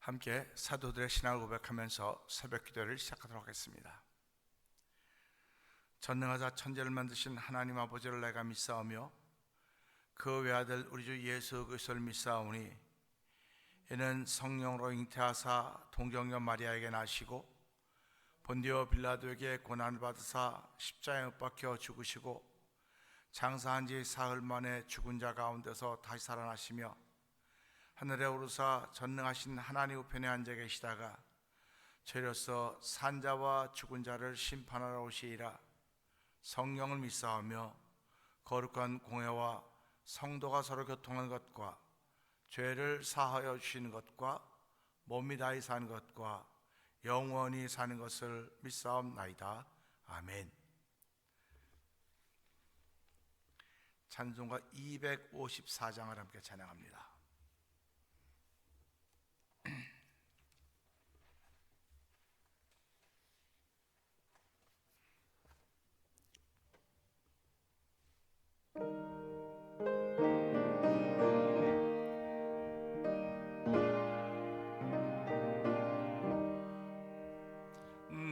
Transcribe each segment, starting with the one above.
함께 사도들의 신앙을 고백하면서 새벽 기도를 시작하도록 하겠습니다. 전능하사 천지를 만드신 하나님 아버지를 내가 믿사오며 그 외아들 우리 주 예수 그리스도를 믿사오니 이는 성령으로 잉태하사 동정녀 마리아에게 나시고 본디오 빌라도에게 고난을 받으사 십자가에 못 박혀 죽으시고 장사한 지 사흘 만에 죽은 자 가운데서 다시 살아나시며 하늘에 오르사 전능하신 하나님 우편에 앉아 계시다가 죄로서 산자와 죽은 자를 심판하러 오시리라. 성령을 믿사오며 거룩한 공회와 성도가 서로 교통하는 것과 죄를 사하여 주시는 것과 몸이 다히 사는 것과 영원히 사는 것을 믿사옵나이다. 아멘. 찬송가 254장을 함께 찬양합니다.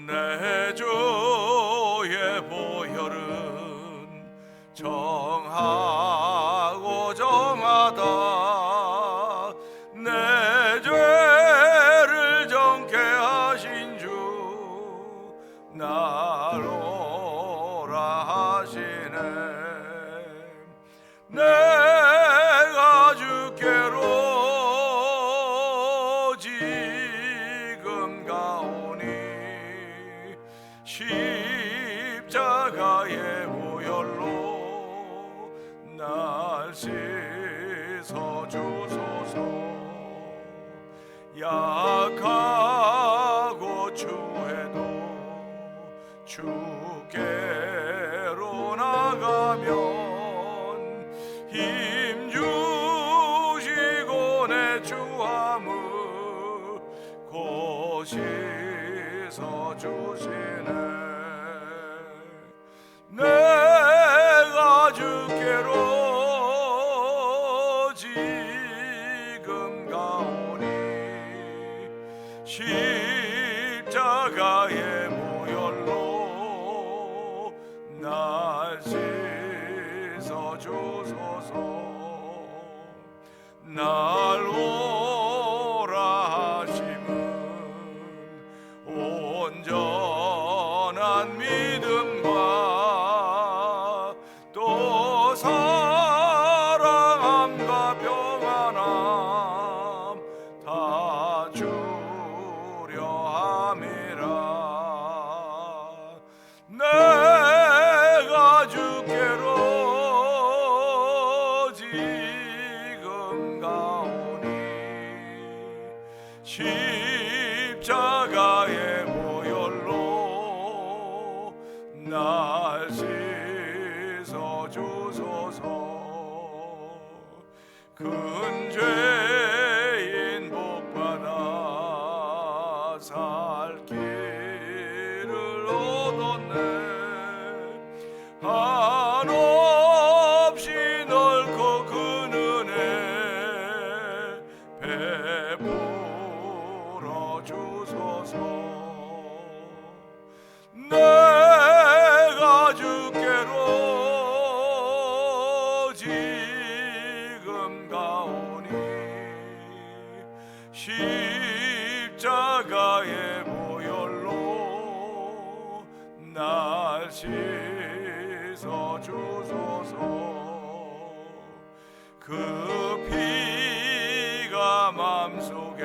내 주의 보혈은 정하고 정하다. 내 죄를 정케 하신 주 나로라 하시네. 내가 주께로 지금 가오니 십자가의 보혈로 날 씻어 주소서. 약하고 추해도 주께로 나가면 힘 주시고 내 주함을 곧 씻어 주시네. 내가 주께로 지금 가오니 십자가의 보혈로 날 씻어 주소서. 날 오라 하심은 온전한 믿음과 또 사랑함과 평안함 다 주려 함이라. 내가 주께로 지금 가오니 십자가의 보혈로 날 씻어 주소서. 큰 죄인 복받아 살 길을 얻었네. 한없이 넓고 큰 은혜 베풀어 주소서. 내가 주께로 지금 가오니 십자가의 보혈로 날 씻어 주소서. 그 피가 맘속에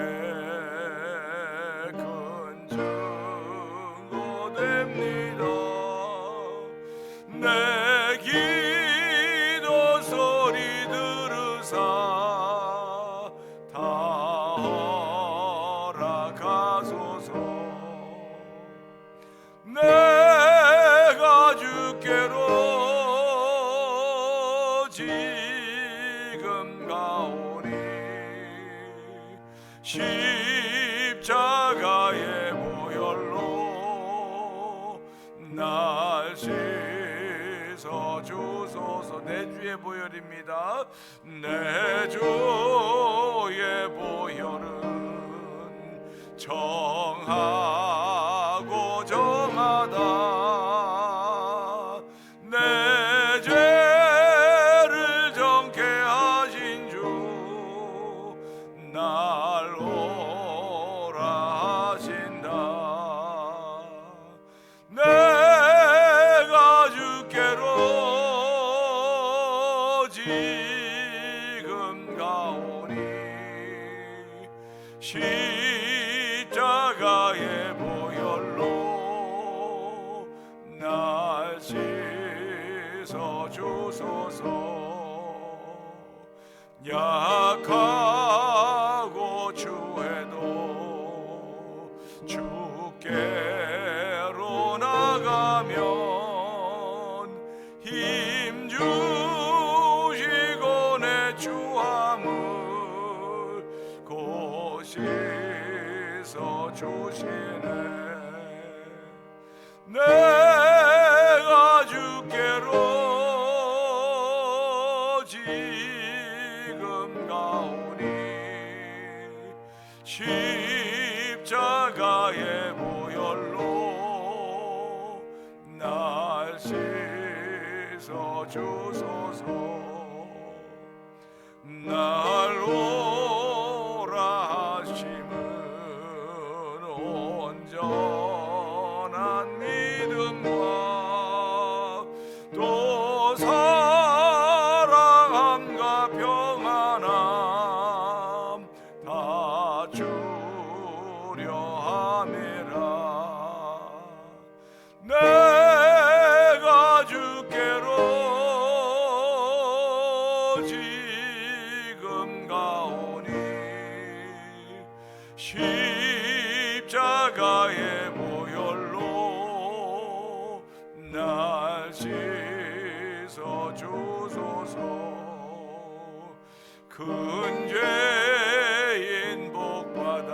큰 증거됩니다. 내 기도 소리 들으사 다 허락하소서. 내가 주께로 지금 가오니 십자가의 보혈로 날 씻어 주소서. 내 주의 보혈입니다. 내 주의 보혈은 정하고 정하다 내 죄를 정케 하신 주 날 오라 하신다. 내가 주께로 지금 가오니 십자가의 보혈로 날 씻어 주소서. 약하고 추해도 주께로 나가면 힘 주시고 내 추함을 곧 씻어 주시네. 내가 주께로 지금 가오니 십자가의 보혈로 날 씻어 주소서. 날 오라 하심은 온전한 믿음과 또 사랑함과 평안함 다 주려 함이라. 내가 주께로 지금 가오니 십자가의 보혈로 날 씻어 주소서. 큰 죄인 복받아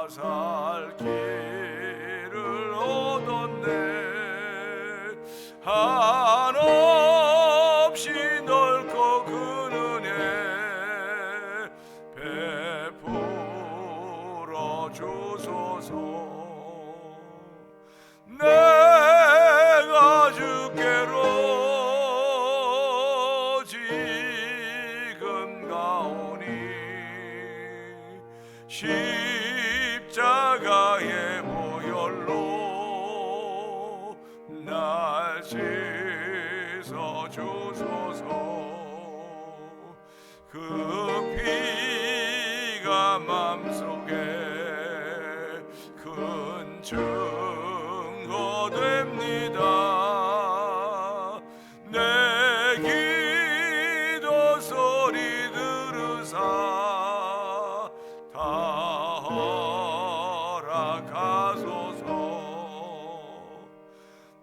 살 길을 얻었네. 한없이 넓고 그 은혜 베풀어 주소서. 내가 주께로 지금 가오니 십자가의 보혈로 날 씻어 주소서. 그 피가 맘속에 큰 증거 됩니다. 내 기도 소리 들으사 다 허락하소서.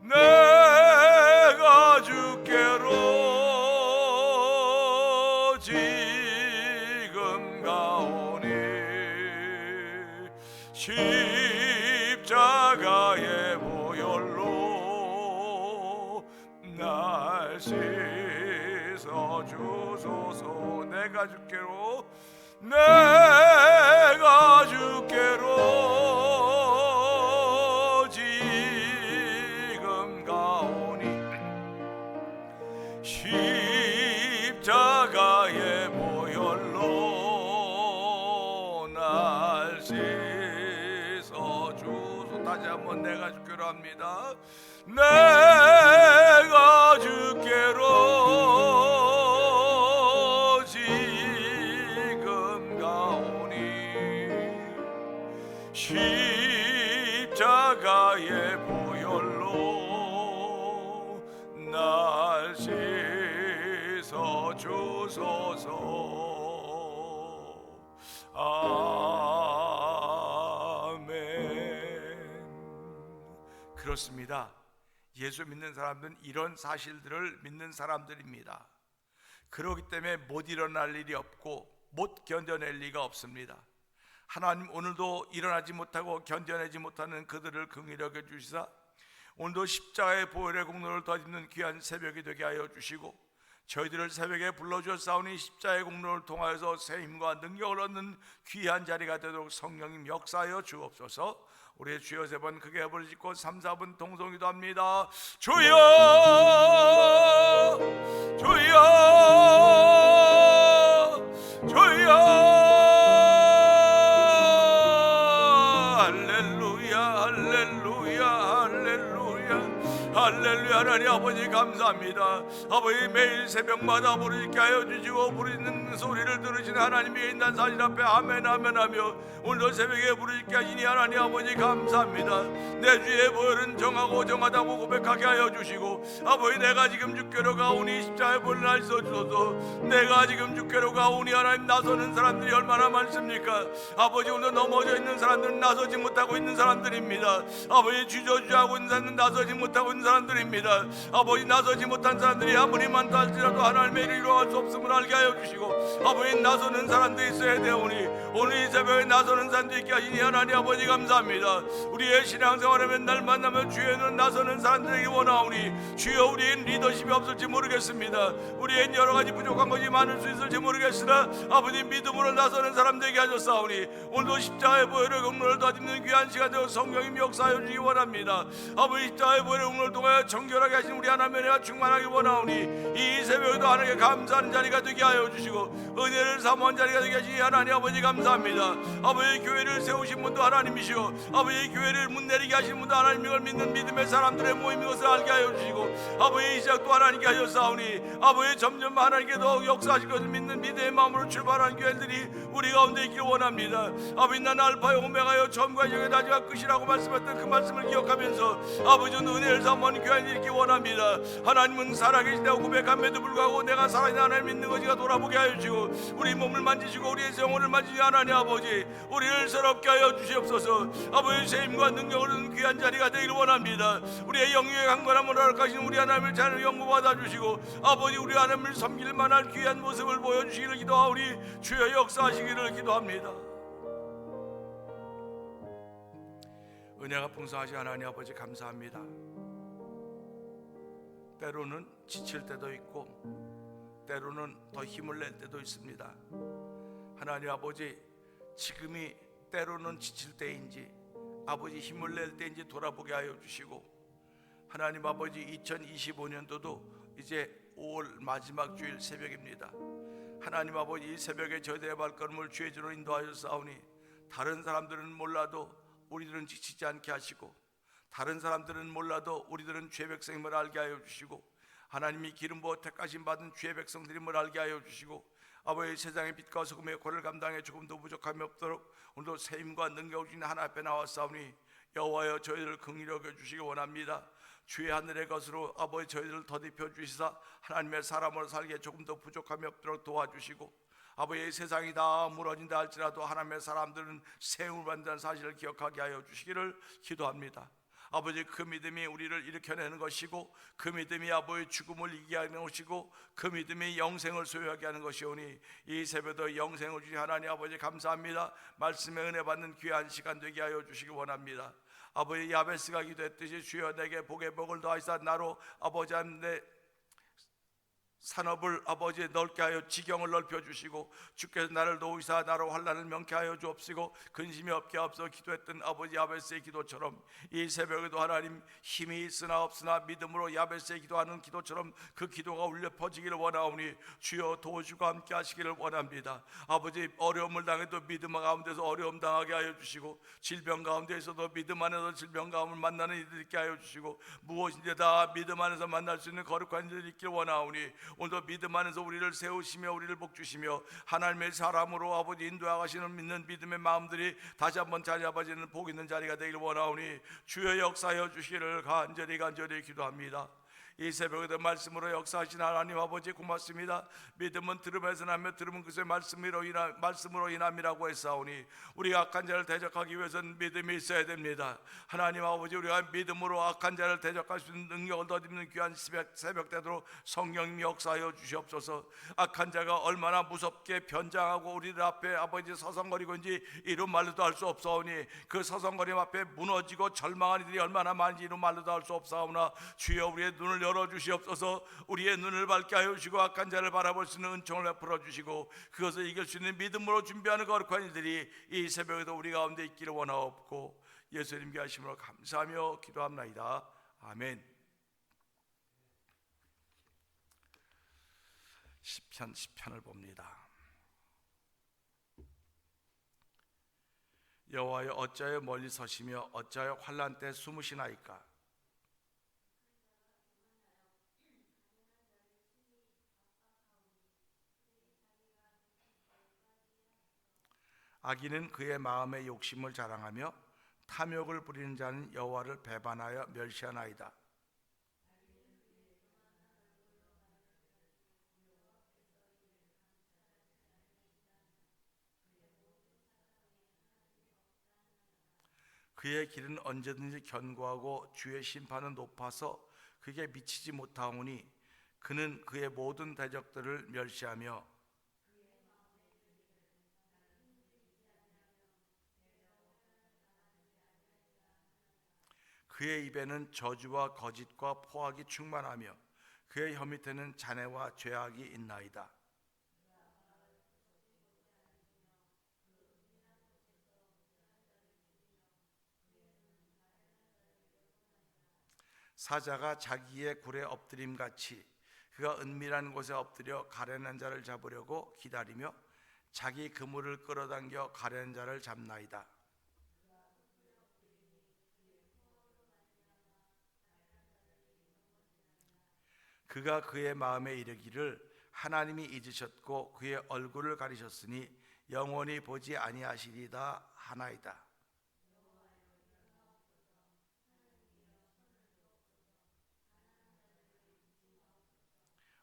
내가 주께로 지금 가오니 십자가의 보혈로 날 씻어 주소서. 내가 주께로 지금 가오니 십자가의 보혈로 날 씻어 주소서. 다시 한번 내가 주께로 합니다. 내가 주께로 지금 가오니 십자가의 보혈로 날 씻어 주소서. 아멘. 그렇습니다. 예수 믿는 사람들은 이런 사실들을 믿는 사람들입니다. 그렇기 때문에 못 일어날 일이 없고 못 견뎌낼 리가 없습니다. 하나님 오늘도 일어나지 못하고 견뎌내지 못하는 그들을 긍휼히 여겨 주시사 오늘도 십자가의 보혈의 공로를 덧입는 귀한 새벽이 되게 하여 주시고 저희들을 새벽에 불러주셨사오니 십자의 공로를 통하여서 새 힘과 능력을 얻는 귀한 자리가 되도록 성령님 역사하여 주옵소서. 우리의 주여 세 번 크게 부르짖고 3, 4분 동성기도 합니다. 주여 주여 주여 할렐루야 할렐루야 할렐루야 할렐루야. 하나님 아버지 감사합니다. 아버지 매일 새벽마다 부르짖게 하여 주시고 부르짖는 소리를 들으시는 하나님이 있는 사실 앞에 아멘 아멘 하며 오늘도 새벽에 부르짖게 하시니 하나님 아버지 감사합니다. 내 주의 보혈은 정하고 정하다고 고백하게 하여 주시고 아버지 내가 지금 주께로 가오니 십자가에 보혈을 하시어 주소서. 내가 지금 주께로 가오니 하나님 나서는 사람들이 얼마나 많습니까? 아버지 오늘 넘어져 있는 사람들은 나서지 못하고 있는 사람들입니다. 아버지 주저주저하고 있는 사람들은 나서지 못하고 있는 사람들입니다. 아버지 나서지 못한 사람들이 아무리 많다 할지라도 하나님의 일을 이루어갈 수 없음을 알게 하여 주시고 아버지 나서는 사람들이 있어야 되오니 오늘 이 새벽에 나서는 사람들이 있게 하시니 하나님 아버지 감사합니다. 우리의 신앙생활에 맨날 만나면 주에는 나서는 사람들에게 원하오니 주여 우리의 리더십이 없을지 모르겠습니다. 우리의 여러 가지 부족한 것이 많을 수 있을지 모르겠으나 아버지 믿음으로 나서는 사람들에게 하셨사오니 오늘도 십자가의 보혈의 공로를 더짓는 귀한 시간 되어 성령님 역사하여 주시기 원합니다. 아버지 십자가의 보혈의 공로를 통하여 정결하게 하신 우리 하나님의 은혜가 충만하길 원하오니 이 새벽에도 하나님께 감사하는 자리가 되게 하여 주시고 은혜를 사모한 자리가 되게 하시니 하나님 아버지 감사합니다. 아버지 교회를 세우신 분도 하나님이시오 아버지 교회를 문내리게 하신 분도 하나님을 믿는 믿음의 사람들의 모임인 것을 알게 하여 주시고 아버지 이 시작도 하나님께 하셨사오니 아버지 점점 하나님께 더 역사하실 것을 믿는 믿음의 마음으로 출발하는 교회들이 우리 가운데 있기를 원합니다. 아버지 나는 알파요 오메가요 처음과 시작의 다시가 끝이라고 말씀했던 그 말씀을 기억하면서 아버지 은혜를 사모하는 교회들이 있기 원합니다. 하나님은 살아계시다고 고백함에도 불구하고 내가 살아있는 하나님 믿는 것이가 돌아보게 하여 주시고 우리 몸을 만지시고 우리의 영혼을 만지시 하나님 아버지 우리를 새롭게 하여 주시옵소서. 아버지 새 힘과 능력을 얻는 귀한 자리가 되기를 원합니다. 우리의 영역의 강건함을 허락하시는 우리 하나님을 잘 영구받아 주시고 아버지 우리 하나님을 섬길 만한 귀한 모습을 보여주시기를 기도하오니 주여 역사하시기를 기도합니다. 은혜가 풍성하신 하나님 아버지 감사합니다. 때로는 지칠 때도 있고 때로는 더 힘을 낼 때도 있습니다. 하나님 아버지 지금이 때로는 지칠 때인지 아버지 힘을 낼 때인지 돌아보게 하여 주시고 하나님 아버지 2025년도도 이제 5월 마지막 주일 새벽입니다. 하나님 아버지 이 새벽에 저희들의 발걸음을 주의 주로 인도하여 싸우니 다른 사람들은 몰라도 우리들은 지치지 않게 하시고 다른 사람들은 몰라도 우리들은 주의 백성임을 알게 하여 주시고 하나님이 기름 부어 택하심 받은 주의 백성들임을 알게 하여 주시고 아버지 세상의 빛과 소금의 고를 감당해 조금도 부족함이 없도록 오늘도 새 힘과 능력을 주신 하나 앞에 나왔사오니 여호와여 저희들을 긍휼히 여겨주시기 원합니다. 주의 하늘의 것으로 아버지 저희들을 더딥혀 주시사 하나님의 사람으로 살기에 조금도 부족함이 없도록 도와주시고 아버지 세상이 다 무너진다 할지라도 하나님의 사람들은 새 힘을 받는다는 사실을 기억하게 하여 주시기를 기도합니다. 아버지 그 믿음이 우리를 일으켜내는 것이고 그 믿음이 아버지 죽음을 이기게 하는 것이고 그 믿음이 영생을 소유하게 하는 것이오니 이 새벽도 영생을 주신 하나님 아버지 감사합니다. 말씀의 은혜 받는 귀한 시간 되게 하여 주시기 원합니다. 아버지 야베스가 기도했듯이 주여 내게 복의 복을 더하시사 나로 아버지 내 산업을 아버지 넓게 하여 지경을 넓혀 주시고 주께서 나를 도우시사 나로 환난을 명케 하여 주옵시고 근심이 없게 하옵소서 기도했던 아버지 야베스의 기도처럼 이 새벽에도 하나님 힘이 있으나 없으나 믿음으로 야베스의 기도하는 기도처럼 그 기도가 울려 퍼지기를 원하오니 주여 도우시고 함께 하시기를 원합니다. 아버지 어려움을 당해도 믿음 가운데서 어려움 당하게 하여 주시고 질병 가운데에서도 믿음 안에서 질병 가운을 만나는 이들 있게 하여 주시고 무엇인지 다 믿음 안에서 만날 수 있는 거룩한 이들 있기를 원하오니 오늘도 믿음 안에서 우리를 세우시며 우리를 복주시며 하나님의 사람으로 아버지 인도하시는 믿는 믿음의 마음들이 다시 한번 자리 잡아지는 복 있는 자리가 되기를 원하오니 주여 역사하여 주시기를 간절히 기도합니다. 이 새벽에도 말씀으로 역사하신 하나님 아버지 고맙습니다. 믿음은 들음에서 나며 들음은 그의 말씀으로 인함이라고 했사오니 우리가 악한 자를 대적하기 위해서는 믿음이 있어야 됩니다. 하나님 아버지 우리가 믿음으로 악한 자를 대적할 수 있는 능력을 더입는 귀한 새벽 되도록 성령님 역사하여 주시옵소서. 악한 자가 얼마나 무섭게 변장하고 우리들 앞에 아버지 서성거리고 있는지 이런 말로도 할 수 없사오니 그 서성거림 앞에 무너지고 절망한 이들이 얼마나 많은지 이런 말로도 할 수 없사오나 주여 우리의 눈을 눈을 열어주시옵소서. 우리의 눈을 밝게 하여 주시고 악한 자를 바라볼 수 있는 은총을 베풀어 주시고 그것을 이길 수 있는 믿음으로 준비하는 거룩한 이들이 이 새벽에도 우리 가운데 있기를 원하옵고 예수님께 하심으로 감사하며 기도합나이다. 아멘. 시편을 봅니다. 여호와여 어찌하여 멀리 서시며 어찌하여 환난 때 숨으시나이까. 악인은 그의 마음의 욕심을 자랑하며 탐욕을 부리는 자는 여호와를 배반하여 멸시하나이다. 그의 길은 언제든지 견고하고 주의 심판은 높아서 그게 미치지 못하오니 그는 그의 모든 대적들을 멸시하며 그의 입에는 저주와 거짓과 포악이 충만하며 그의 혀 밑에는 잔해와 죄악이 있나이다. 사자가 자기의 굴에 엎드림같이 그가 은밀한 곳에 엎드려 가련한 자를 잡으려고 기다리며 자기 그물을 끌어당겨 가련한 자를 잡나이다. 그가 그의 마음에 이르기를 하나님이 잊으셨고 그의 얼굴을 가리셨으니 영원히 보지 아니하시리다 하나이다.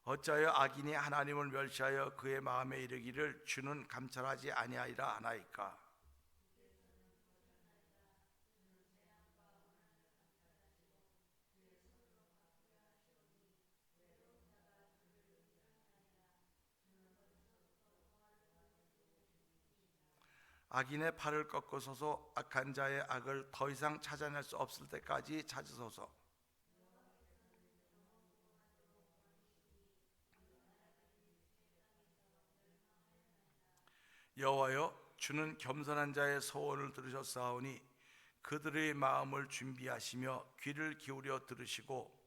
어찌하여 악인이 하나님을 멸시하여 그의 마음에 이르기를 주는 감찰하지 아니하리라 하나이까. 악인의 팔을 꺾으소서. 악한 자의 악을 더 이상 찾아낼 수 없을 때까지 찾으소서. 여호와여 주는 겸손한 자의 소원을 들으셨사오니 그들의 마음을 준비하시며 귀를 기울여 들으시고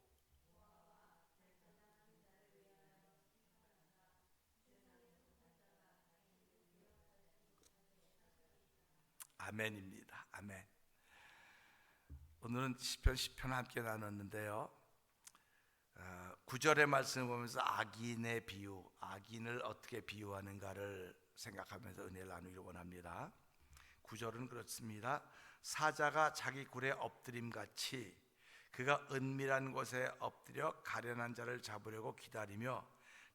아멘입니다. 아멘. 오늘은 시편 10편 함께 나눴는데요. 9절의 말씀을 보면서 악인의 비유, 악인을 어떻게 비유하는가를 생각하면서 은혜를 나누기를 원합니다. 9절은 그렇습니다. 사자가 자기 굴에 엎드림같이 그가 은밀한 곳에 엎드려 가련한 자를 잡으려고 기다리며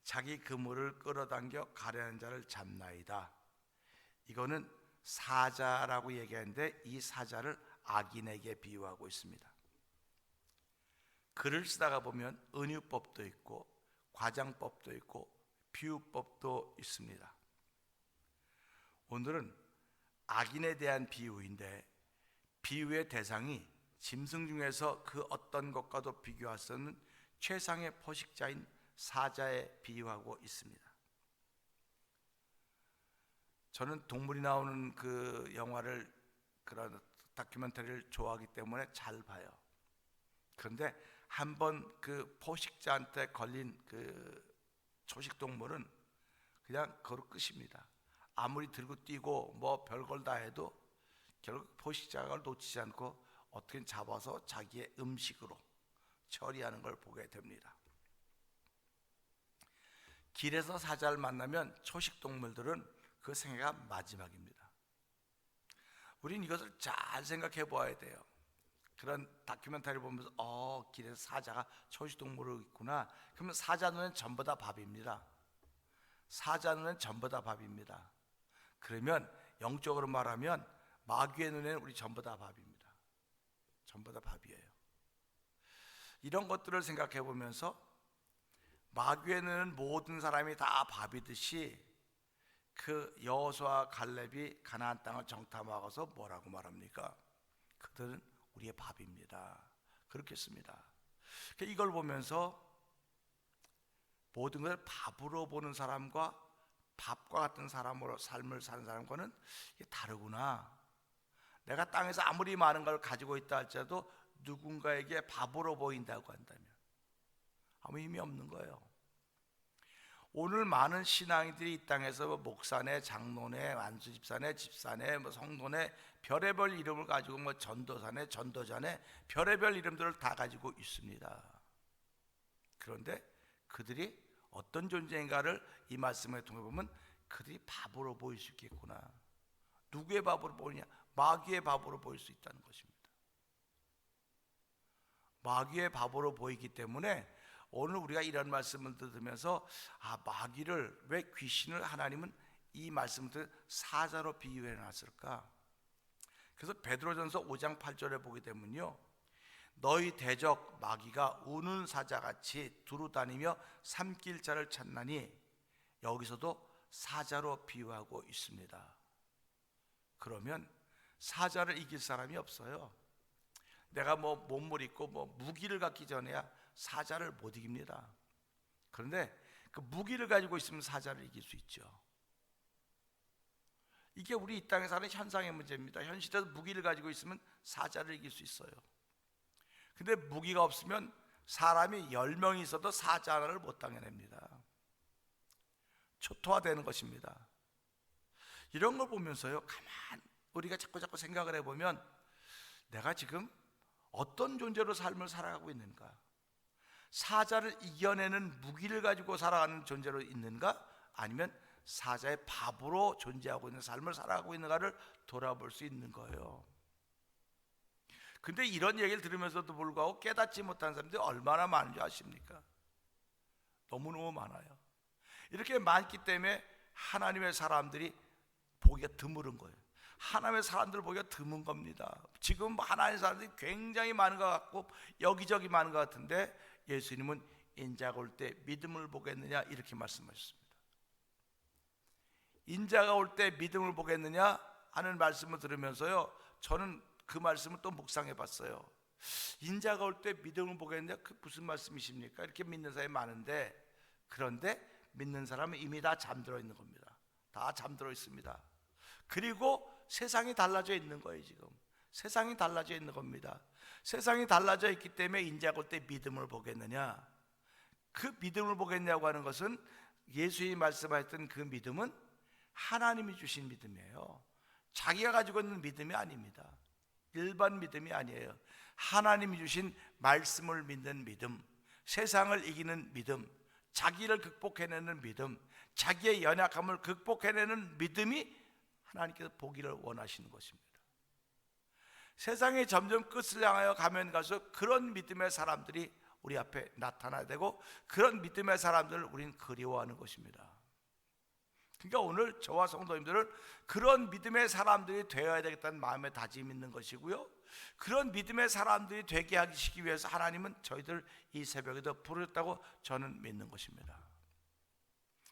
자기 그물을 끌어당겨 가련한 자를 잡나이다. 이거는 사자라고 얘기하는데 이 사자를 악인에게 비유하고 있습니다. 글을 쓰다가 보면 은유법도 있고 과장법도 있고 비유법도 있습니다. 오늘은 악인에 대한 비유인데 비유의 대상이 짐승 중에서 그 어떤 것과도 비교할 수 없는 최상의 포식자인 사자에 비유하고 있습니다. 저는 동물이 나오는 그 영화를, 그런 다큐멘터리를 좋아하기 때문에 잘 봐요. 그런데 한번 그 포식자한테 걸린 그 초식동물은 그냥 거로 끝입니다. 아무리 들고 뛰고 뭐 별걸 다 해도 결국 포식자가 놓치지 않고 어떻게 잡아서 자기의 음식으로 처리하는 걸 보게 됩니다. 길에서 사자를 만나면 초식동물들은 그 생애가 마지막입니다. 우린 이것을 잘 생각해 보아야 돼요. 그런 다큐멘터리를 보면서 길에서 사자가 초식동물로 있구나. 그러면 사자 눈엔 전부 다 밥입니다. 사자 눈엔 전부 다 밥입니다. 그러면 영적으로 말하면 마귀의 눈에는 우리 전부 다 밥입니다. 전부 다 밥이에요. 이런 것들을 생각해 보면서 마귀의 눈에는 모든 사람이 다 밥이듯이 그 여호수아와 갈렙이 가나안 땅을 정탐하고서 뭐라고 말합니까? 그들은 우리의 밥입니다. 그렇게 씁니다. 이걸 보면서 모든 것을 밥으로 보는 사람과 밥과 같은 사람으로 삶을 사는 사람과는 이게 다르구나. 내가 땅에서 아무리 많은 걸 가지고 있다 할지라도 누군가에게 밥으로 보인다고 한다면 아무 의미 없는 거예요. 오늘 많은 신앙인들이 이 땅에서 목사네, 장로네, 완수집사네, 집사네, 성도네, 별의별 이름을 가지고 전도사네, 전도자네, 별의별 이름들을 다 가지고 있습니다. 그런데 그들이 어떤 존재인가를 이 말씀을 통해 보면 그들이 밥으로 보일 수 있겠구나. 누구의 밥으로 보이냐? 마귀의 밥으로 보일 수 있다는 것입니다. 마귀의 밥으로 보이기 때문에 오늘 우리가 이런 말씀을 들으면서 마귀를, 왜 귀신을 하나님은 이 말씀을 들으 사자로 비유해 놨을까? 그래서 베드로전서 5장 8절에 보게 되면요, 너희 대적 마귀가 우는 사자같이 두루 다니며 삼킬 자를 찾나니, 여기서도 사자로 비유하고 있습니다. 그러면 사자를 이길 사람이 없어요. 내가 몸을 입고 무기를 갖기 전에야 사자를 못 이깁니다. 그런데 그 무기를 가지고 있으면 사자를 이길 수 있죠. 이게 우리 이 땅에 사는 현상의 문제입니다. 현 시대에서 무기를 가지고 있으면 사자를 이길 수 있어요. 근데 무기가 없으면 사람이 10명이 있어도 사자 하나를 못 당해냅니다. 초토화되는 것입니다. 이런 걸 보면서요, 가만 우리가 자꾸 생각을 해보면 내가 지금 어떤 존재로 삶을 살아가고 있는가? 사자를 이겨내는 무기를 가지고 살아가는 존재로 있는가? 아니면 사자의 밥으로 존재하고 있는 삶을 살아가고 있는가를 돌아볼 수 있는 거예요. 근데 이런 얘기를 들으면서도 불구하고 깨닫지 못한 사람들이 얼마나 많은 줄 아십니까? 너무너무 많아요. 이렇게 많기 때문에 하나님의 사람들이 보기가 드물은 거예요. 하나님의 사람들 보기가 드문 겁니다. 지금 하나님의 사람들이 굉장히 많은 것 같고 여기저기 많은 것 같은데, 예수님은 인자가 올 때 믿음을 보겠느냐 이렇게 말씀하셨습니다. 인자가 올 때 믿음을 보겠느냐 하는 말씀을 들으면서요, 저는 그 말씀을 또 묵상해 봤어요. 인자가 올 때 믿음을 보겠느냐, 그 무슨 말씀이십니까? 이렇게 믿는 사람이 많은데, 그런데 믿는 사람은 이미 다 잠들어 있는 겁니다. 다 잠들어 있습니다. 그리고 세상이 달라져 있는 거예요. 지금 세상이 달라져 있는 겁니다. 세상이 달라져 있기 때문에 인자가 올 때 믿음을 보겠느냐, 그 믿음을 보겠냐고 하는 것은 예수님이 말씀하셨던 그 믿음은 하나님이 주신 믿음이에요. 자기가 가지고 있는 믿음이 아닙니다. 일반 믿음이 아니에요. 하나님이 주신 말씀을 믿는 믿음, 세상을 이기는 믿음, 자기를 극복해내는 믿음, 자기의 연약함을 극복해내는 믿음이 하나님께서 보기를 원하시는 것입니다. 세상이 점점 끝을 향하여 가면 갈수록 그런 믿음의 사람들이 우리 앞에 나타나야 되고, 그런 믿음의 사람들을 우리는 그리워하는 것입니다. 그러니까 오늘 저와 성도님들은 그런 믿음의 사람들이 되어야 되겠다는 마음의 다짐이 있는 것이고요, 그런 믿음의 사람들이 되게 하시기 위해서 하나님은 저희들 이 새벽에도 부르셨다고 저는 믿는 것입니다.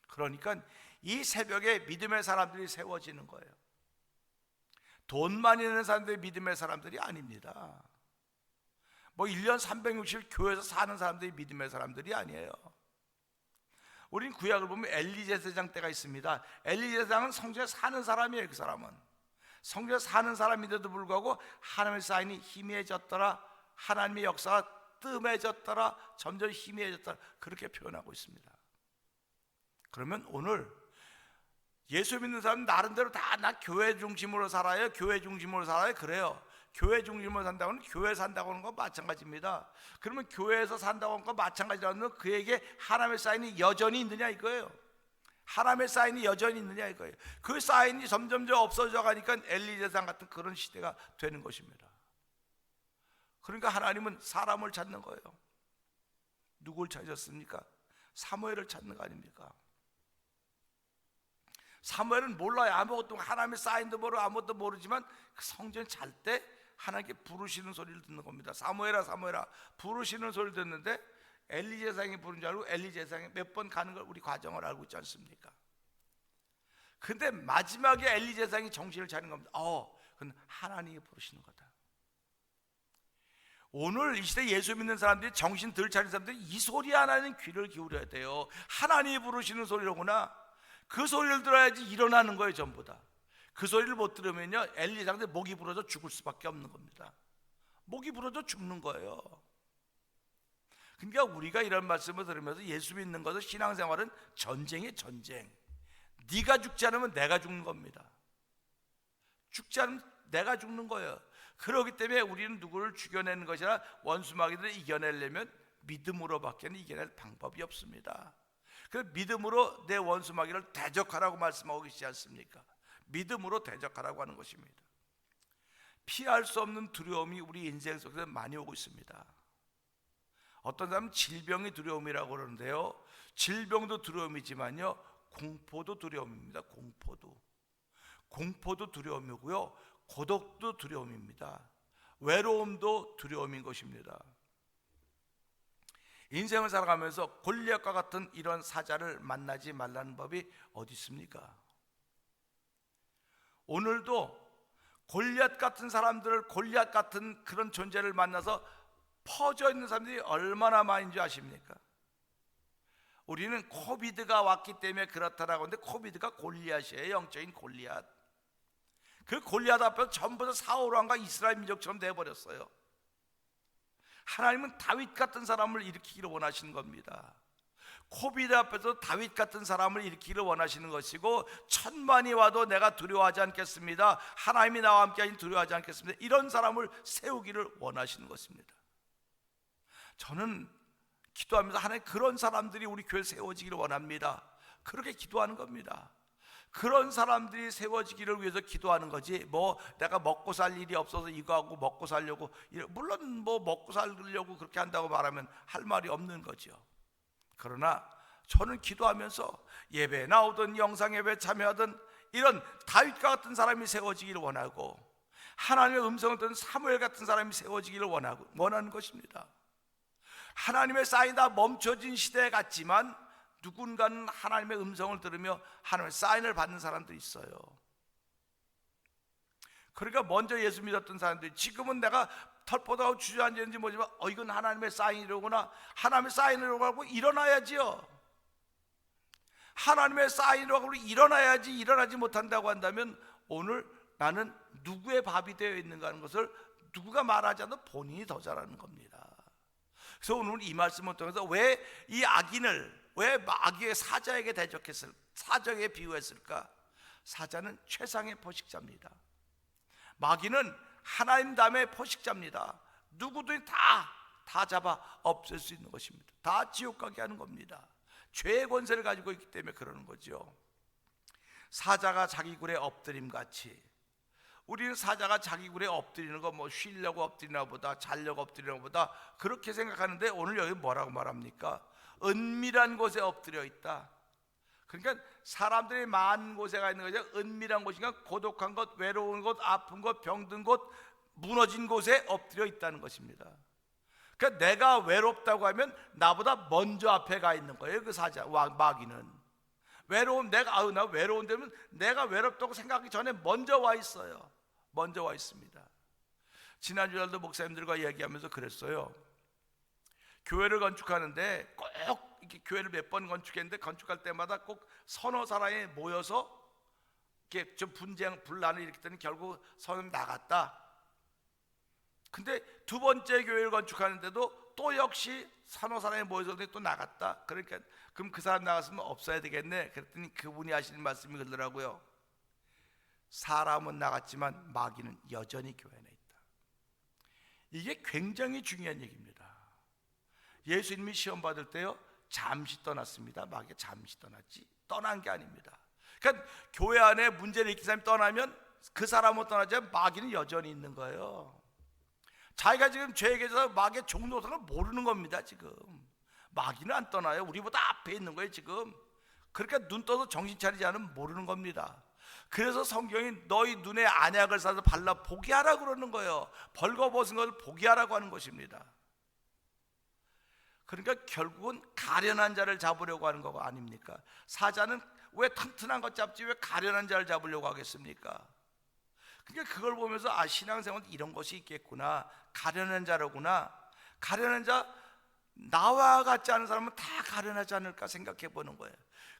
그러니까 이 새벽에 믿음의 사람들이 세워지는 거예요. 돈 많이 내는 사람들이 믿음의 사람들이 아닙니다. 1년 360일 교회에서 사는 사람들이 믿음의 사람들이 아니에요. 우린 구약을 보면 엘리 제사장 때가 있습니다. 엘리 제사장은 성전에 사는 사람이에요. 그 사람은 성전에 사는 사람인데도 불구하고 하나님의 사인이 희미해졌더라, 하나님의 역사가 뜸해졌더라, 점점 희미해졌더라, 그렇게 표현하고 있습니다. 그러면 오늘 예수 믿는 사람은 나름대로 다 나 교회 중심으로 살아요, 교회 중심으로 살아요, 그래요. 교회 중심으로 산다고는 교회 산다고 하는 건 마찬가지입니다. 그러면 교회에서 산다고 하는 건 마찬가지라면 그에게 하나님의 사인이 여전히 있느냐 이거예요. 하나님의 사인이 여전히 있느냐 이거예요. 그 사인이 점점 없어져 가니까 엘리 제사장 같은 그런 시대가 되는 것입니다. 그러니까 하나님은 사람을 찾는 거예요. 누굴 찾으셨습니까? 사무엘을 찾는 거 아닙니까? 사무엘은 몰라요. 아무것도, 하나님의 사인도 모르고 아무것도 모르지만 그 성전 잘 때 하나님께 부르시는 소리를 듣는 겁니다. 사무엘아 사무엘아 부르시는 소리를 듣는데, 엘리 제사장이 부른 줄 알고 엘리 제사장이 몇 번 가는 걸 우리 과정을 알고 있지 않습니까? 근데 마지막에 엘리 제사장이 정신을 차리는 겁니다. 그건 하나님이 부르시는 거다. 오늘 이 시대 예수 믿는 사람들이, 정신 덜 차린 사람들이 이 소리 하나는 귀를 기울여야 돼요. 하나님이 부르시는 소리로구나. 그 소리를 들어야지 일어나는 거예요. 전부 다. 그 소리를 못 들으면요, 엘리 장대 목이 부러져 죽을 수밖에 없는 겁니다. 목이 부러져 죽는 거예요. 그러니까 우리가 이런 말씀을 들으면서 예수 믿는 것은, 신앙생활은 전쟁이에요. 전쟁. 네가 죽지 않으면 내가 죽는 겁니다. 죽지 않으면 내가 죽는 거예요. 그렇기 때문에 우리는 누구를 죽여내는 것이나 원수마귀들을 이겨내려면 믿음으로밖에는 이겨낼 방법이 없습니다. 그 믿음으로 내 원수마귀를 대적하라고 말씀하고 계시지 않습니까? 믿음으로 대적하라고 하는 것입니다. 피할 수 없는 두려움이 우리 인생 속에서 많이 오고 있습니다. 어떤 사람은 질병이 두려움이라고 그러는데요, 질병도 두려움이지만요, 공포도 두려움입니다. 공포도 두려움이고요, 고독도 두려움입니다. 외로움도 두려움인 것입니다. 인생을 살아가면서 골리앗과 같은 이런 사자를 만나지 말라는 법이 어디 있습니까? 오늘도 골리앗 같은 사람들을, 골리앗 같은 그런 존재를 만나서 퍼져 있는 사람들이 얼마나 많은 줄 아십니까? 우리는 코비드가 왔기 때문에 그렇다라고 하는데, 코비드가 골리앗이에요. 영적인 골리앗. 그 골리앗 앞에서 전부 다 사울왕과 이스라엘 민족처럼 돼버렸어요. 하나님은 다윗 같은 사람을 일으키기를 원하시는 겁니다. 코비드 앞에서 다윗 같은 사람을 일으키기를 원하시는 것이고, 천만이 와도 내가 두려워하지 않겠습니다. 하나님이 나와 함께 하시니 두려워하지 않겠습니다. 이런 사람을 세우기를 원하시는 것입니다. 저는 기도하면서 하나님, 그런 사람들이 우리 교회에 세워지기를 원합니다. 그렇게 기도하는 겁니다. 그런 사람들이 세워지기를 위해서 기도하는 거지, 뭐 내가 먹고 살 일이 없어서 이거 하고 먹고 살려고, 물론 뭐 먹고 살려고 그렇게 한다고 말하면 할 말이 없는 거죠. 그러나 저는 기도하면서 예배에 나오든 영상 예배에 참여하든 이런 다윗과 같은 사람이 세워지기를 원하고, 하나님의 음성을 듣는 사무엘 같은 사람이 세워지기를 원하는 것입니다. 하나님의 사인이 다 멈춰진 시대 같지만 누군가는 하나님의 음성을 들으며 하나님의 사인을 받는 사람들이 있어요. 그러니까 먼저 예수 믿었던 사람들이, 지금은 내가 털포다고 주저앉았는지 모르지만 이건 하나님의 사인이로구나, 하나님의 사인이라고 하고 일어나야지요. 하나님의 사인이라고 하고 일어나야지. 일어나지 못한다고 한다면 오늘 나는 누구의 밥이 되어 있는가 하는 것을 누구가 말하지 않아도 본인이 더 잘하는 겁니다. 그래서 오늘 이 말씀을 통해서 왜 이 악인을, 왜 마귀의 사자에게 사자에게 비유했을까? 사자는 최상의 포식자입니다. 마귀는 하나님 다음에 포식자입니다. 누구든지 다 잡아 없앨 수 있는 것입니다. 다 지옥 가게 하는 겁니다. 죄의 권세를 가지고 있기 때문에 그러는 거죠. 사자가 자기 굴에 엎드림 같이, 우리는 사자가 자기 굴에 엎드리는 거, 뭐 쉬려고 엎드리나 보다, 자려고 엎드리나 보다 그렇게 생각하는데, 오늘 여기 뭐라고 말합니까? 은밀한 곳에 엎드려 있다. 그러니까 사람들이 많은 곳에 가 있는 거죠. 은밀한 곳이니까 고독한 곳, 외로운 곳, 아픈 곳, 병든 곳, 무너진 곳에 엎드려 있다는 것입니다. 그러니까 내가 외롭다고 하면 나보다 먼저 앞에 가 있는 거예요. 그 사자, 마귀는. 나 외로운데면 내가 외롭다고 생각하기 전에 먼저 와 있어요. 먼저 와 있습니다. 지난주에도 목사님들과 얘기하면서 그랬어요. 교회를 건축하는데 꼭 이렇게 교회를 몇 번 건축했는데, 건축할 때마다 꼭 서너 사람이 모여서 이렇게 좀 분란을 일으켰더니 결국 서는 나갔다. 근데 두 번째 교회를 건축하는데도 또 역시 서너 사람이 모여서 또 나갔다. 그러니까 그럼 그 사람 나갔으면 없어야 되겠네. 그랬더니 그분이 하시는 말씀이 그러더라고요. 사람은 나갔지만 마귀는 여전히 교회 안에 있다. 이게 굉장히 중요한 얘기입니다. 예수님이 시험 받을 때요, 잠시 떠났습니다. 마귀가 잠시 떠났지 떠난 게 아닙니다. 그러니까 교회 안에 문제를 일으킨 사람이 떠나면 그 사람은 떠나지만 마귀는 여전히 있는 거예요. 자기가 지금 죄에 계셔서 마귀의 종노릇을 모르는 겁니다. 지금 마귀는 안 떠나요. 우리보다 앞에 있는 거예요 지금. 그러니까 눈 떠서 정신 차리지 않으면 모르는 겁니다. 그래서 성경이 너희 눈에 안약을 사서 발라 보게 하라고 그러는 거예요. 벌거벗은 것을 보게 하라고 하는 것입니다. 그러니까 결국은 가련한 자를 잡으려고 하는 거 아닙니까? 사자는 왜 튼튼한 것 잡지 왜 가련한 자를 잡으려고 하겠습니까? 그러니까 그걸 보면서 신앙생활 이런 것이 있겠구나. 가련한 자로구나. 가련한 자, 나와 같지 않은 사람은 다 가련하지 않을까 생각해 보는 거예요.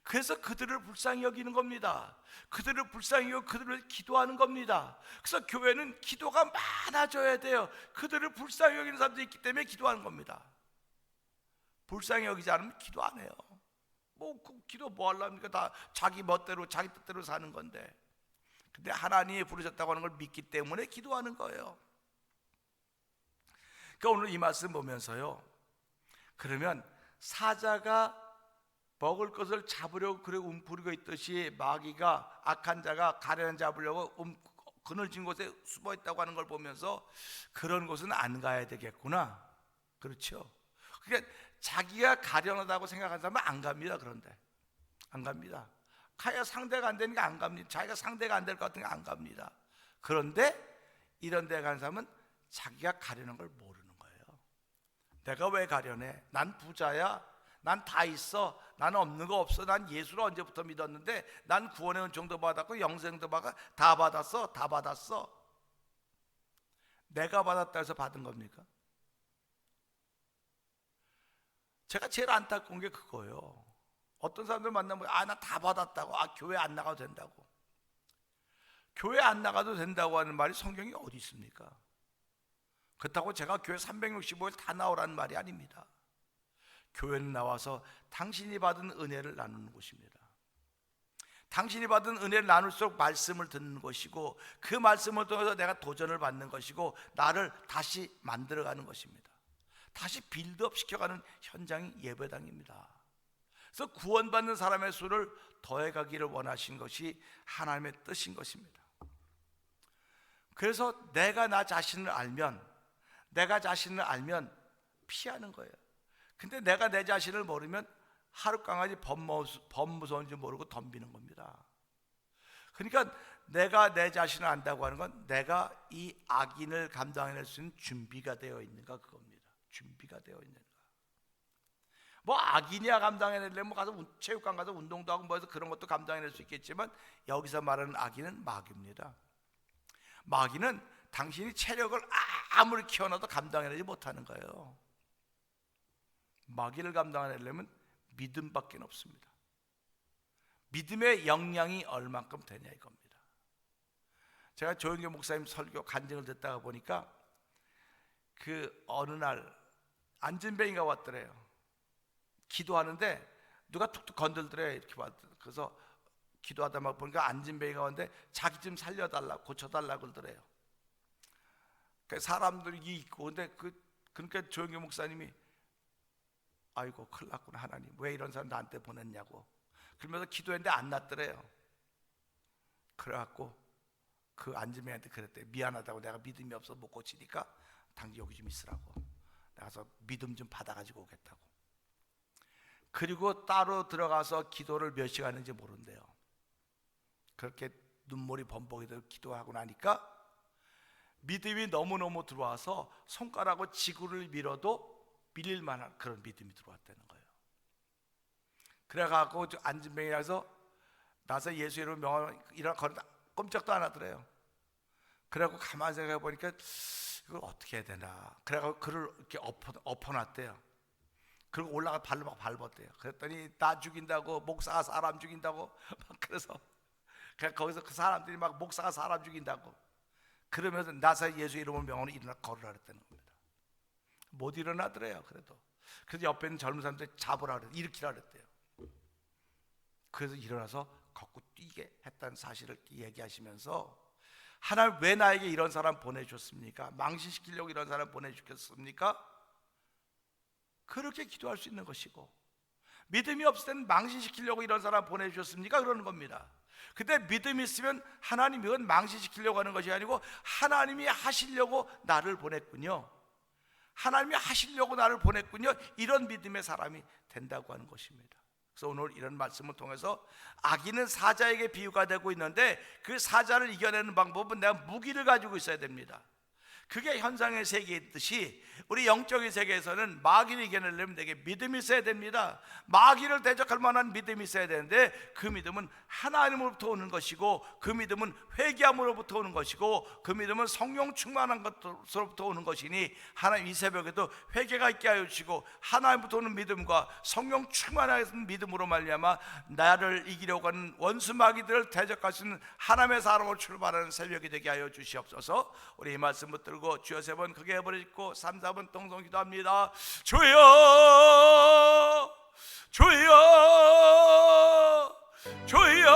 그래서 그들을 불쌍히 여기는 겁니다. 그들을 불쌍히 여기고 그들을 기도하는 겁니다. 그래서 교회는 기도가 많아져야 돼요. 그들을 불쌍히 여기는 사람들이 있기 때문에 기도하는 겁니다. 불쌍히 여기지 않으면 기도 안 해요. 기도 뭐 하려니까 다 자기 멋대로 자기 뜻대로 사는 건데. 근데 하나님이 부르셨다고 하는 걸 믿기 때문에 기도하는 거예요. 그러니까 오늘 이 말씀 보면서요, 그러면 사자가 먹을 것을 잡으려고 그래 움푸리고 있듯이 마귀가, 악한 자가 가련한 잡으려고 그늘진 곳에 숨어 있다고 하는 걸 보면서 그런 곳은 안 가야 되겠구나. 그렇죠? 그러니까 자기가 가련하다고 생각하는 사람은 안 갑니다. 그런데 안 갑니다. 가야 상대가 안 되니까 안 갑니다. 자기가 상대가 안 될 것 같으니까 안 갑니다. 그런데 이런 데 가는 사람은 자기가 가련한 걸 모르는 거예요. 내가 왜 가련해? 난 부자야. 난 다 있어. 나는 없는 거 없어. 난 예수를 언제부터 믿었는데 난 구원의 은총도 받았고 영생도 받아. 다 받았어. 다 받았어. 내가 받았다 해서 받은 겁니까? 제가 제일 안타까운 게 그거예요. 어떤 사람들 만나면 나 다 받았다고. 교회 안 나가도 된다고. 교회 안 나가도 된다고 하는 말이 성경에 어디 있습니까? 그렇다고 제가 교회 365일 다 나오라는 말이 아닙니다. 교회는 나와서 당신이 받은 은혜를 나누는 곳입니다. 당신이 받은 은혜를 나눌수록 말씀을 듣는 것이고, 그 말씀을 통해서 내가 도전을 받는 것이고, 나를 다시 만들어가는 것입니다. 다시 빌드업 시켜가는 현장이 예배당입니다. 그래서 구원받는 사람의 수를 더해가기를 원하신 것이 하나님의 뜻인 것입니다. 그래서 내가 나 자신을 알면 피하는 거예요. 근데 내가 내 자신을 모르면 하룻강아지 범 무서운지 모르고 덤비는 겁니다. 그러니까 내가 내 자신을 안다고 하는 건 내가 이 악인을 감당해낼 수 있는 준비가 되어 있는가, 그겁니다. 준비가 되어 있는가. 악인이야 감당해내려면 가서 체육관 가서 운동도 하고 해서 그런 것도 감당해낼 수 있겠지만, 여기서 말하는 악인은 마귀입니다. 마귀는 당신이 체력을 아무리 키워놔도 감당해내지 못하는 거예요. 마귀를 감당해내려면 믿음밖에 없습니다. 믿음의 역량이 얼만큼 되냐 이겁니다. 제가 조영교 목사님 설교 간증을 듣다가 보니까 어느 날 안진뱅이가 왔더래요. 기도하는데 누가 툭툭 건들더래요. 이렇게 그래서 기도하다 막 보니까 안진뱅이가 왔는데 자기 좀 살려달라, 고쳐달라 그러더래요. 사람들이 있고, 근데 그러니까 조영교 목사님이 아이고 큰일 났구나, 하나님 왜 이런 사람 나한테 보냈냐고 그러면서 기도했는데 안 났더래요. 그래갖고 그 안진뱅이한테 그랬대요. 미안하다고, 내가 믿음이 없어 못 고치니까 당신 여기 좀 있으라고, 나가서 믿음 좀 받아가지고 오겠다고. 그리고 따로 들어가서 기도를 몇 시간 했는지 모른대요. 그렇게 눈물이 범벅이 되고 기도하고 나니까 믿음이 너무너무 들어와서 손가락으로 지구를 밀어도 밀릴 만한 그런 믿음이 들어왔다는 거예요. 그래갖고 안진뱅이라서 나서 예수 이름 명함 일어나 걸었다 꼼짝도 안 하더래요. 그래갖고 가만히 생각해 보니까 이걸 어떻게 해야 되나. 그래갖고 그를 이렇게 엎어놨대요. 그리고 올라가 발로 막 밟았대요. 그랬더니 나 죽인다고, 목사가 사람 죽인다고 막 그래서 거기서 그 사람들이 막 목사가 사람 죽인다고 그러면서 나서 예수 이름을 명함으로 일어나 걸으라 그랬다는 겁니다. 못 일어나더래요. 그래서 옆에 있는 젊은 사람들 잡으라 그랬대요. 일으키라 그랬대요. 그래서 일어나서 걷고 뛰게 했다는 사실을 얘기하시면서, 하나님 왜 나에게 이런 사람 보내주셨습니까? 망신시키려고 이런 사람 보내주셨습니까? 그렇게 기도할 수 있는 것이고, 믿음이 없을 때는 망신시키려고 이런 사람 보내주셨습니까? 그러는 겁니다. 근데 믿음이 있으면 하나님이 이건 망신시키려고 하는 것이 아니고 하나님이 하시려고 나를 보냈군요. 하나님이 하시려고 나를 보냈군요. 이런 믿음의 사람이 된다고 하는 것입니다. 그래서 오늘 이런 말씀을 통해서 악인은 사자에게 비유가 되고 있는데, 그 사자를 이겨내는 방법은 내가 무기를 가지고 있어야 됩니다. 그게 현상의 세계에 있듯이 우리 영적인 세계에서는 마귀를 이겨내려면 내게 믿음이 있어야 됩니다. 마귀를 대적할 만한 믿음이 있어야 되는데 그 믿음은 하나님으로부터 오는 것이고, 그 믿음은 회개함으로부터 오는 것이고, 그 믿음은 성령 충만한 것으로부터 오는 것이니 하나님 이 새벽에도 회개가 있게 하여 주시고 하나님부터 오는 믿음과 성령 충만한 믿음으로 말미암아 나를 이기려고 하는 원수 마귀들을 대적할 수 있는 하나님의 사람으로 출발하는 새벽이 되게 하여 주시옵소서. 우리 이 말씀 붙들고 주여 세 번 크게 해버리고 3, 4번 동성 기도합니다. 주여 주여 주여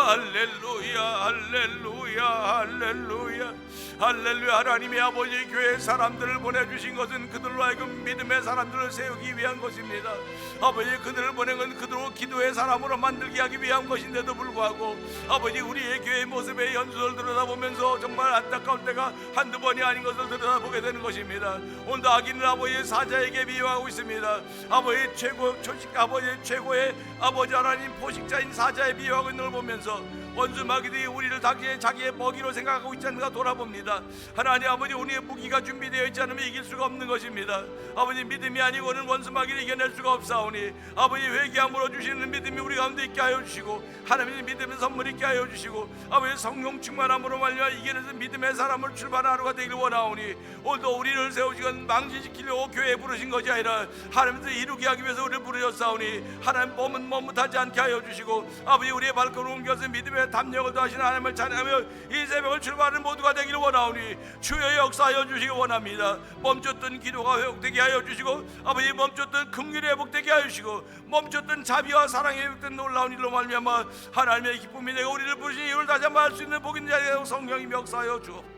할렐루야 할렐루야 할렐루야 할렐루야. 하나님의 아버지, 교회 사람들을 보내주신 것은 그들로 하여금 믿음의 사람들을 세우기 위한 것입니다. 아버지, 그들을 보낸 건 그들로 기도의 사람으로 만들게 하기 위한 것인데도 불구하고 아버지, 우리의 교회의 모습의 현수를 들여다보면서 정말 안타까울 때가 한두 번이 아닌 것을 들여다보게 되는 것입니다. 오늘도 악인은 아버지 사자에게 비유하고 있습니다. 아버지 최고의 아버지 하나님 포식자인 사자에 비유하고 있는 걸 보면서 원수 마귀들이 우리를 자기의 먹이로 생각하고 있지 않는가 돌아봅니다. 하나님 아버지, 우리의 무기가 준비되어 있지 않으면 이길 수가 없는 것입니다. 아버지, 믿음이 아니고는 원수 마귀를 이겨낼 수가 없사오니 아버지, 회개함으로 주시는 믿음이 우리 가운데 있게 하여 주시고, 하나님의 믿음의 선물 있게 하여 주시고, 아버지 성령 충만함으로 말미암아 이겨내는 믿음의 사람을 출발하는 하루가 되길 원하오니 오늘도 우리를 세우시건 망신시키려고 교회에 부르신 것이 아니라 하나님께서 이루게 하기 위해서 우리를 부르셨사오니 하나님 몸은 머뭇하지 않게 하여 주시고, 아버지 우리의 발걸음을 옮겨서 믿음의 담력을 더하시는 하나님을 찬양하며 이 새벽을 출발하는 모두가 되기를 원하오니 주여 역사하여 주시기 원합니다. 멈췄던 기도가 회복되게 하여 주시고, 아버지 멈췄던 긍휼이 회복되게 하여 주시고, 멈췄던 자비와 사랑이 회복된 놀라운 일로 말미암아 하나님의 기쁨이 내가 우리를 부르신 이유를 다시 한번 알 수 있는 복인 자리에 성령이 역사하여 주옵소서.